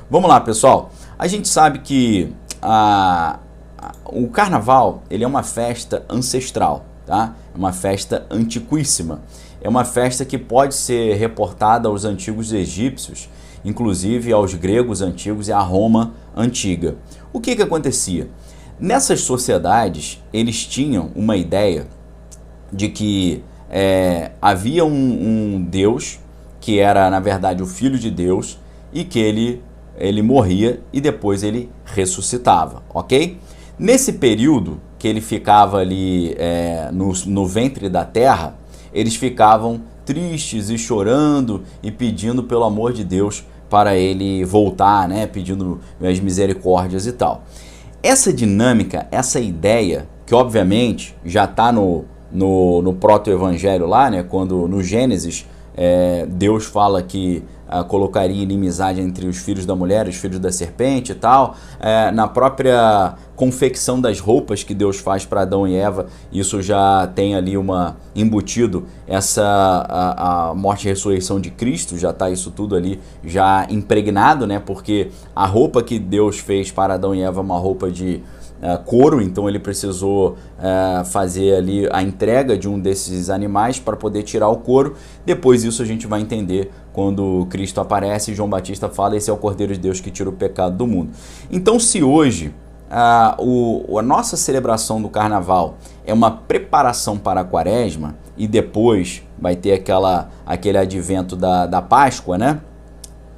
Vamos lá, pessoal. A gente sabe que o carnaval ele é uma festa ancestral, tá? É uma festa antiquíssima. É uma festa que pode ser reportada aos antigos egípcios, inclusive aos gregos antigos e à Roma antiga. O que acontecia? Nessas sociedades, eles tinham uma ideia de que havia um Deus, que era, na verdade, o Filho de Deus, e que ele morria e depois ele ressuscitava, ok? Nesse período que ele ficava ali no ventre da terra, eles ficavam tristes e chorando e pedindo pelo amor de Deus para ele voltar, né? Pedindo as misericórdias e tal. Essa dinâmica, essa ideia, que obviamente já está no proto-evangelho lá, né? Quando no Gênesis Deus fala que colocaria inimizade entre os filhos da mulher e os filhos da serpente e tal. Na própria confecção das roupas que Deus faz para Adão e Eva, isso já tem ali embutido a morte e ressurreição de Cristo, já está isso tudo ali já impregnado, né? Porque a roupa que Deus fez para Adão e Eva é uma roupa de couro, então ele precisou fazer ali a entrega de um desses animais para poder tirar o couro. Depois isso a gente vai entender quando Cristo aparece e João Batista fala: esse é o Cordeiro de Deus que tira o pecado do mundo. Então, se hoje a nossa celebração do carnaval é uma preparação para a quaresma e depois vai ter aquele advento da Páscoa, né?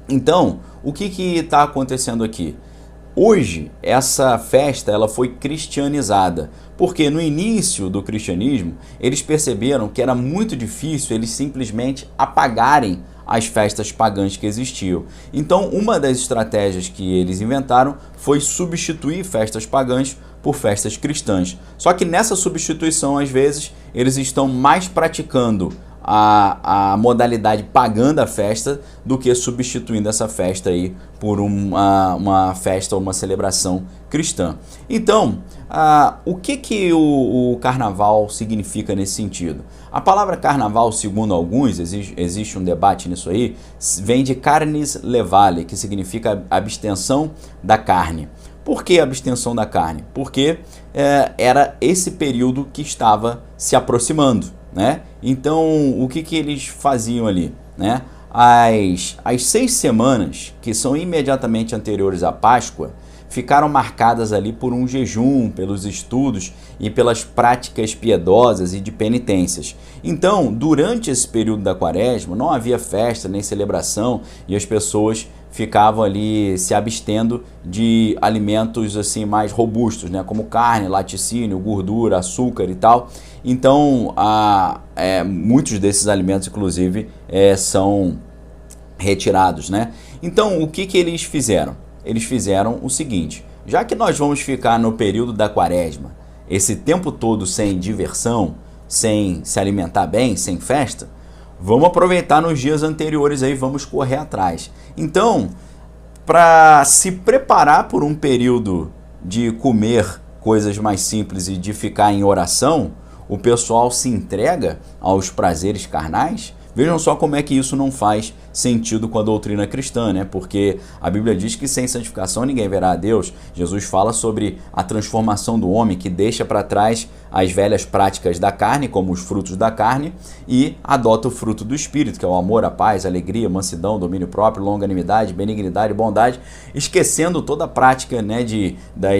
Então, o que está acontecendo aqui? Hoje, essa festa ela foi cristianizada, porque no início do cristianismo, eles perceberam que era muito difícil eles simplesmente apagarem as festas pagãs que existiam. Então, uma das estratégias que eles inventaram foi substituir festas pagãs por festas cristãs. Só que nessa substituição, às vezes, eles estão mais praticando a modalidade pagã da festa do que substituindo essa festa aí por uma festa ou uma celebração cristã. Então, o que o carnaval significa nesse sentido? A palavra carnaval, segundo alguns, existe um debate nisso aí, vem de carnis levale, que significa abstenção da carne. Por que abstenção da carne? Porque era esse período que estava se aproximando, né? Então, o que eles faziam ali, né? As 6 semanas, que são imediatamente anteriores à Páscoa, ficaram marcadas ali por um jejum, pelos estudos e pelas práticas piedosas e de penitências. Então, durante esse período da quaresma, não havia festa nem celebração e as pessoas ficavam ali se abstendo de alimentos assim mais robustos, né, como carne, laticínio, gordura, açúcar e tal. Então, muitos desses alimentos, inclusive, são retirados, né? Então, o que eles fizeram? Eles fizeram o seguinte: já que nós vamos ficar no período da quaresma, esse tempo todo sem diversão, sem se alimentar bem, sem festa, vamos aproveitar nos dias anteriores aí, vamos correr atrás. Então, para se preparar por um período de comer coisas mais simples e de ficar em oração, o pessoal se entrega aos prazeres carnais. Vejam só como é que isso não faz sentido com a doutrina cristã, né? Porque a Bíblia diz que sem santificação ninguém verá a Deus. Jesus fala sobre a transformação do homem, que deixa para trás as velhas práticas da carne, como os frutos da carne, e adota o fruto do Espírito, que é o amor, a paz, a alegria, a mansidão, domínio próprio, longanimidade, benignidade e bondade, esquecendo toda a prática, né,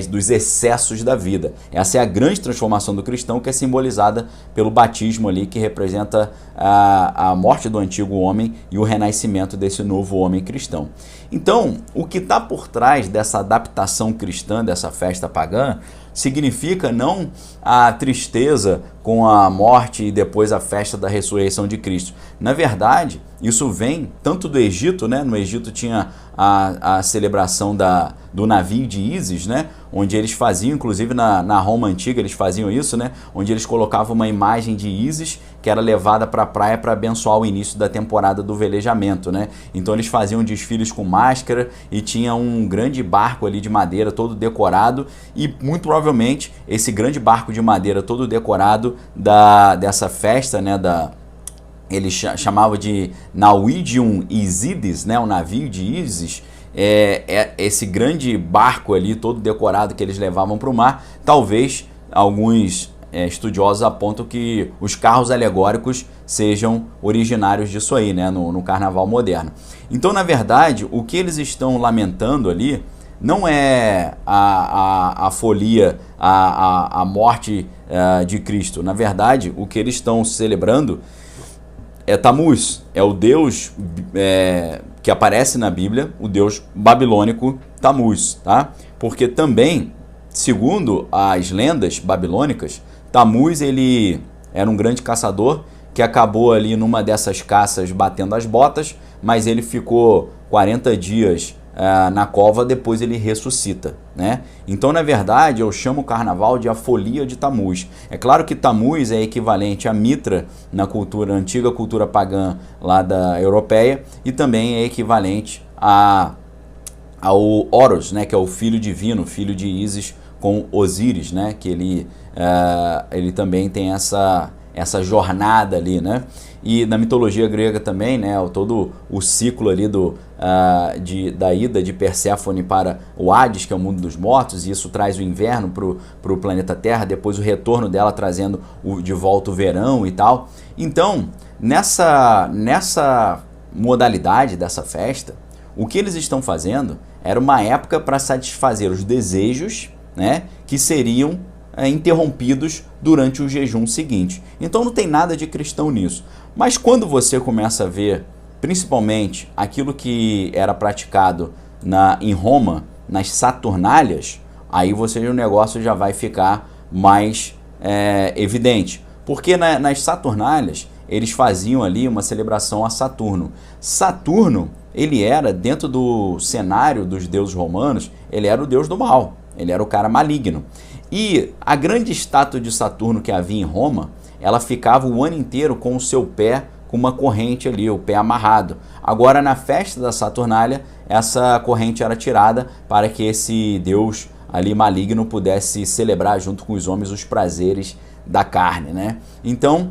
dos excessos da vida. Essa é a grande transformação do cristão, que é simbolizada pelo batismo ali, que representa a morte do antigo homem e o renascimento desse novo homem cristão. Então, o que está por trás dessa adaptação cristã, dessa festa pagã, significa não a tristeza com a morte e depois a festa da ressurreição de Cristo. Na verdade, isso vem tanto do Egito, né? No Egito tinha a celebração do navio de Ísis, né? Onde eles faziam, inclusive na Roma Antiga eles faziam isso, né? Onde eles colocavam uma imagem de Ísis que era levada para a praia para abençoar o início da temporada do velejamento, né? Então eles faziam desfiles com máscara e tinha um grande barco ali de madeira todo decorado, e muito provavelmente esse grande barco de madeira todo decorado dessa festa, né? Eles chamavam de Nauidium Isides, né? O navio de Ísis. esse grande barco ali, todo decorado que eles levavam para o mar, talvez alguns estudiosos apontam que os carros alegóricos sejam originários disso aí, né, no carnaval moderno. Então, na verdade, o que eles estão lamentando ali não é a folia, a morte de Cristo. Na verdade, o que eles estão celebrando é Tamuz, é o deus que aparece na Bíblia, o deus babilônico Tamuz, tá? Porque também, segundo as lendas babilônicas, Tamuz ele era um grande caçador que acabou ali numa dessas caças batendo as botas, mas ele ficou 40 dias na cova, depois ele ressuscita, né? Então, na verdade, eu chamo o carnaval de a folia de Tamuz. É claro que Tamuz é equivalente a Mitra na antiga cultura pagã lá da europeia, e também é equivalente ao Horus, né, que é o filho divino, filho de Ísis com Osíris, né, que ele também tem essa jornada ali, né? E na mitologia grega também, né, todo o ciclo ali da ida de Perséfone para o Hades, que é o mundo dos mortos, e isso traz o inverno para o planeta Terra, depois o retorno dela trazendo de volta o verão e tal. Então, nessa modalidade dessa festa, o que eles estão fazendo era uma época para satisfazer os desejos, né, que seriam interrompidos durante o jejum seguinte. Então não tem nada de cristão nisso. Mas quando você começa a ver, principalmente, aquilo que era praticado em Roma, nas Saturnálias, aí o negócio já vai ficar mais evidente. Porque nas Saturnálias, eles faziam ali uma celebração a Saturno. Saturno, ele era, dentro do cenário dos deuses romanos, ele era o deus do mal. Ele era o cara maligno. E a grande estátua de Saturno que havia em Roma, ela ficava o ano inteiro com o seu pé, com uma corrente ali, o pé amarrado. Agora, na festa da Saturnália, essa corrente era tirada para que esse deus ali maligno pudesse celebrar junto com os homens os prazeres da carne, né? Então,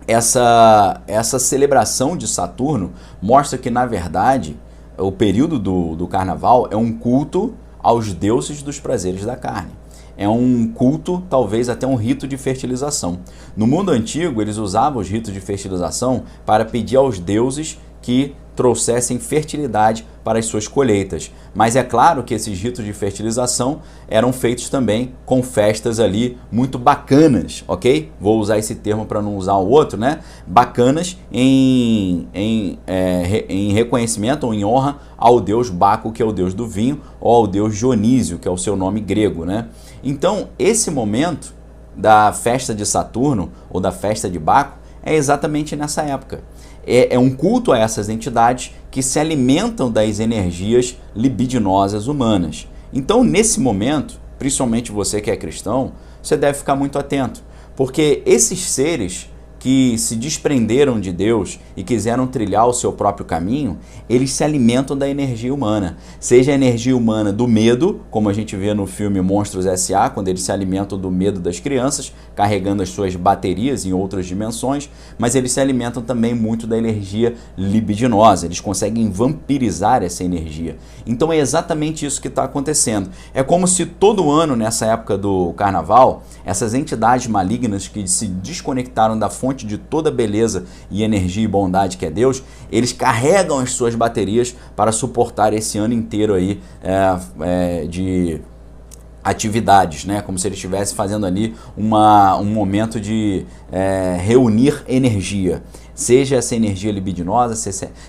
essa celebração de Saturno mostra que, na verdade, o período do carnaval é um culto aos deuses dos prazeres da carne. É um culto, talvez até um rito de fertilização. No mundo antigo, eles usavam os ritos de fertilização para pedir aos deuses que trouxessem fertilidade para as suas colheitas. Mas é claro que esses ritos de fertilização eram feitos também com festas ali muito bacanas, ok? Vou usar esse termo para não usar o outro, né? Bacanas em reconhecimento ou em honra ao deus Baco, que é o deus do vinho, ou ao deus Dionísio, que é o seu nome grego, né? Então, esse momento da festa de Saturno ou da festa de Baco é exatamente nessa época. É um culto a essas entidades que se alimentam das energias libidinosas humanas. Então, nesse momento, principalmente você que é cristão, você deve ficar muito atento, porque esses seres que se desprenderam de Deus e quiseram trilhar o seu próprio caminho, eles se alimentam da energia humana. Seja a energia humana do medo, como a gente vê no filme Monstros S.A., quando eles se alimentam do medo das crianças, carregando as suas baterias em outras dimensões, mas eles se alimentam também muito da energia libidinosa, eles conseguem vampirizar essa energia. Então é exatamente isso que está acontecendo. É como se todo ano, nessa época do carnaval, essas entidades malignas que se desconectaram da fonte de toda beleza e energia e bondade que é Deus, eles carregam as suas baterias para suportar esse ano inteiro aí de atividades, né? Como se ele estivesse fazendo ali um momento de reunir energia, seja essa energia libidinosa,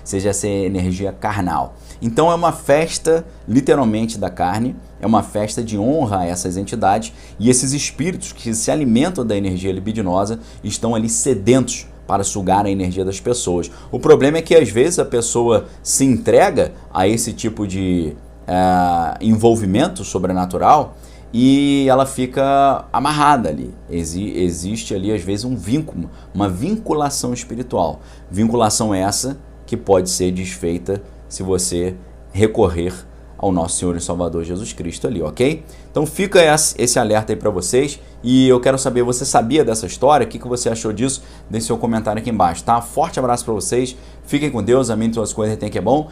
seja essa energia carnal. Então é uma festa literalmente da carne, é uma festa de honra a essas entidades, e esses espíritos que se alimentam da energia libidinosa estão ali sedentos para sugar a energia das pessoas. O problema é que às vezes a pessoa se entrega a esse tipo de envolvimento sobrenatural e ela fica amarrada ali. Existe ali às vezes um vínculo, uma vinculação espiritual. Vinculação essa que pode ser desfeita se você recorrer ao nosso Senhor e Salvador Jesus Cristo ali, ok? Então fica esse alerta aí para vocês, e eu quero saber, você sabia dessa história? O que você achou disso? Deixe seu comentário aqui embaixo, tá? Forte abraço para vocês, fiquem com Deus, amém, todas as coisas tem que é bom.